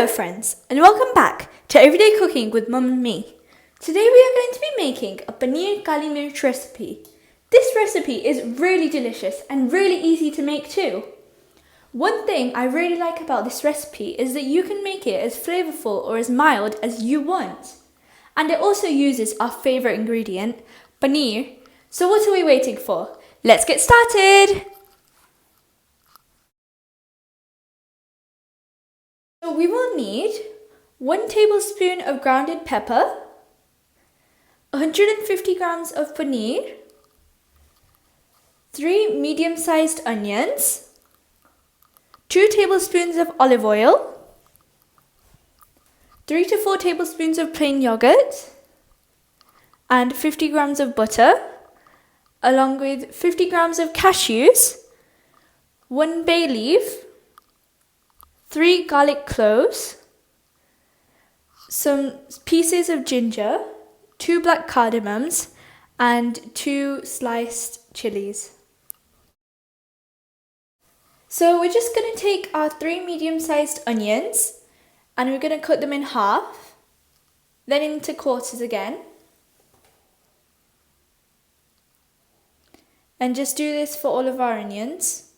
Hello friends, and welcome back to Everyday Cooking with Mum and me. Today we are going to be making a Paneer Kalimirch recipe. This recipe is really delicious and really easy to make too. One thing I really like about this recipe is that you can make it as flavourful or as mild as you want. And it also uses our favourite ingredient, paneer. So what are we waiting for? Let's get started! So we will need 1 tablespoon of grounded pepper, 150 grams of paneer, 3 medium-sized onions, 2 tablespoons of olive oil, 3 to 4 tablespoons of plain yogurt, and 50 grams of butter, along with 50 grams of cashews, 1 bay leaf, 3 garlic cloves, some pieces of ginger, 2 black cardamoms, and 2 sliced chilies. So we're just going to take our 3 medium-sized onions and we're going to cut them in half, then into quarters again. And just do this for all of our onions.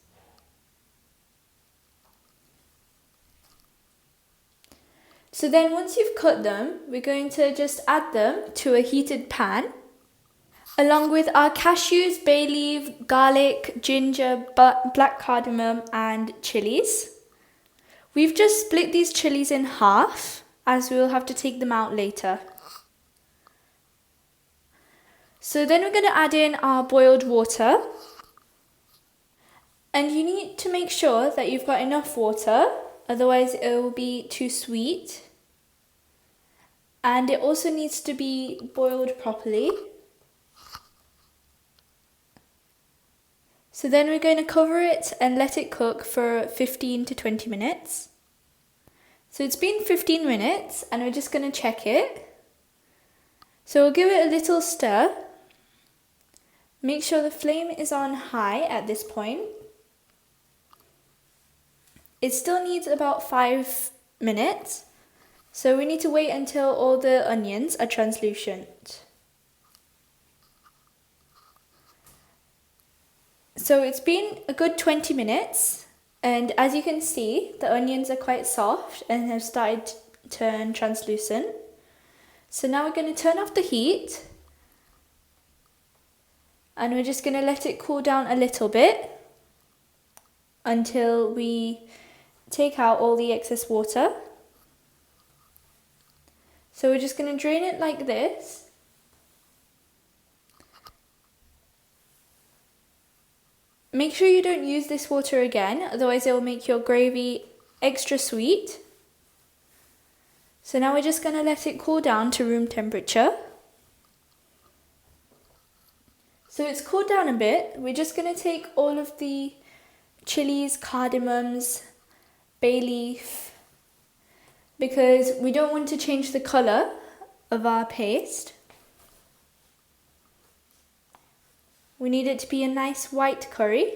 So then once you've cut them, we're going to just add them to a heated pan, along with our cashews, bay leaf, garlic, ginger, black cardamom and chilies. We've just split these chilies in half, as we will have to take them out later. So then we're going to add in our boiled water. And you need to make sure that you've got enough water, otherwise it will be too sweet. And it also needs to be boiled properly. So then we're going to cover it and let it cook for 15 to 20 minutes. So it's been 15 minutes and we're just going to check it. So we'll give it a little stir. Make sure the flame is on high at this point. It still needs about 5 minutes. So we need to wait until all the onions are translucent. So it's been a good 20 minutes, and as you can see, the onions are quite soft and have started to turn translucent. So now we're going to turn off the heat, and we're just going to let it cool down a little bit until we take out all the excess water. So we're just going to drain it like this. Make sure you don't use this water again, otherwise it will make your gravy extra sweet. So now we're just going to let it cool down to room temperature. So it's cooled down a bit. We're just going to take all of the chilies, cardamoms, bay leaf, because we don't want to change the colour of our paste. We need it to be a nice white curry.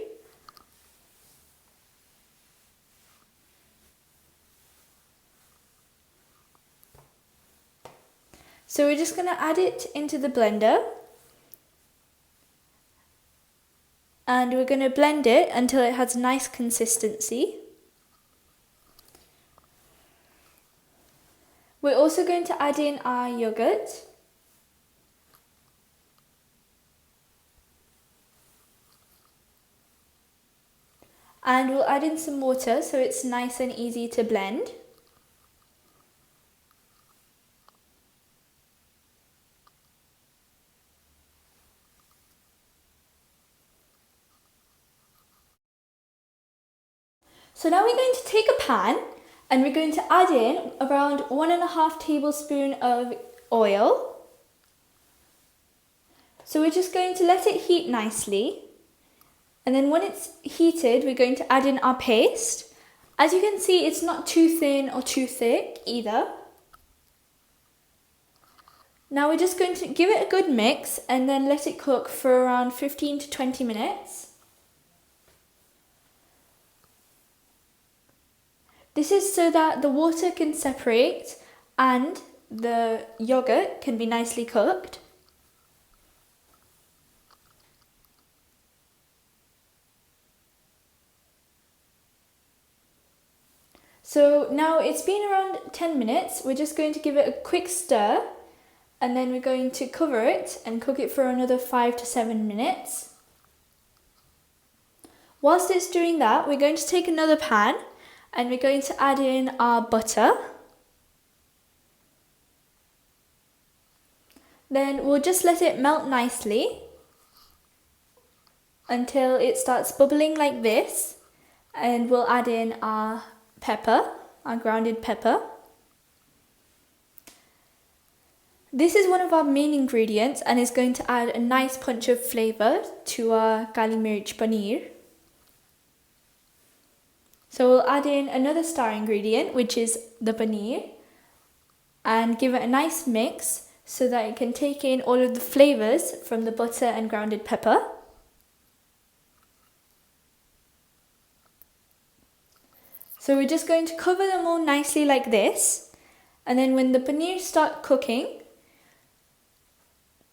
So we're just going to add it into the blender. And we're going to blend it until it has a nice consistency. We're also going to add in our yogurt. And we'll add in some water so it's nice and easy to blend. So now we're going to take a pan and we're going to add in around 1.5 tablespoons of oil. So we're just going to let it heat nicely. And then when it's heated, we're going to add in our paste. As you can see, it's not too thin or too thick either. Now we're just going to give it a good mix and then let it cook for around 15 to 20 minutes. This is so that the water can separate and the yogurt can be nicely cooked. So now it's been around 10 minutes. We're just going to give it a quick stir and then we're going to cover it and cook it for another 5 to 7 minutes. Whilst it's doing that, we're going to take another pan and we're going to add in our butter. Then we'll just let it melt nicely until it starts bubbling like this, and we'll add in our pepper, our grounded pepper. This is one of our main ingredients and is going to add a nice punch of flavour to our Kalimirch paneer. So we'll add in another star ingredient, which is the paneer, and give it a nice mix so that it can take in all of the flavours from the butter and grounded pepper. So we're just going to cover them all nicely like this, and then when the paneer starts cooking,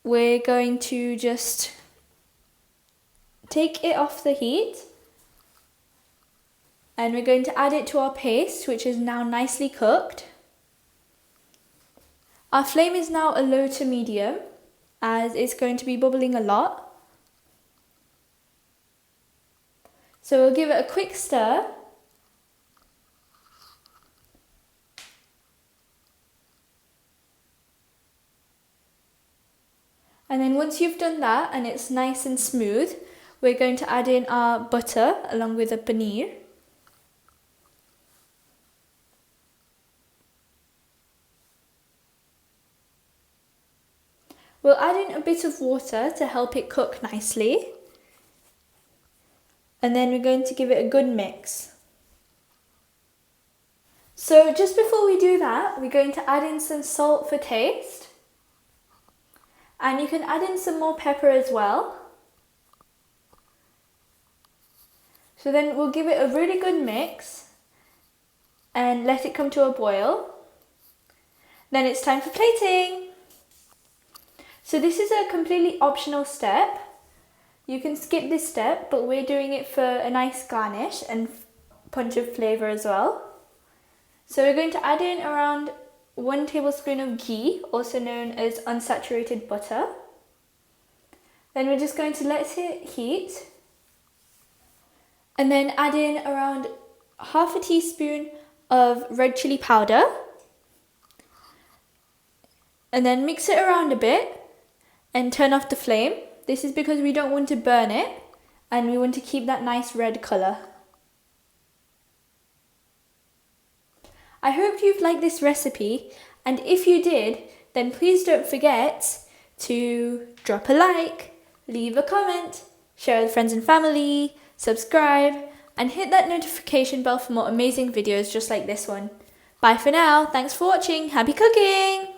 we're going to just take it off the heat and we're going to add it to our paste, which is now nicely cooked. Our flame is now a low to medium as it's going to be bubbling a lot. So we'll give it a quick stir. And then once you've done that and it's nice and smooth, we're going to add in our butter along with the paneer. We'll add in a bit of water to help it cook nicely. And then we're going to give it a good mix. So just before we do that, we're going to add in some salt for taste. And you can add in some more pepper as well. So then we'll give it a really good mix and let it come to a boil. Then it's time for plating. So this is a completely optional step. You can skip this step, but we're doing it for a nice garnish and punch of flavour as well. So we're going to add in around 1 tablespoon of ghee, also known as unsaturated butter. Then we're just going to let it heat and then add in around half a teaspoon of red chili powder and then mix it around a bit and turn off the flame. This is because we don't want to burn it and we want to keep that nice red colour. I hope you've liked this recipe, and if you did, then please don't forget to drop a like, leave a comment, share with friends and family, subscribe, and hit that notification bell for more amazing videos just like this one. Bye for now, thanks for watching, happy cooking!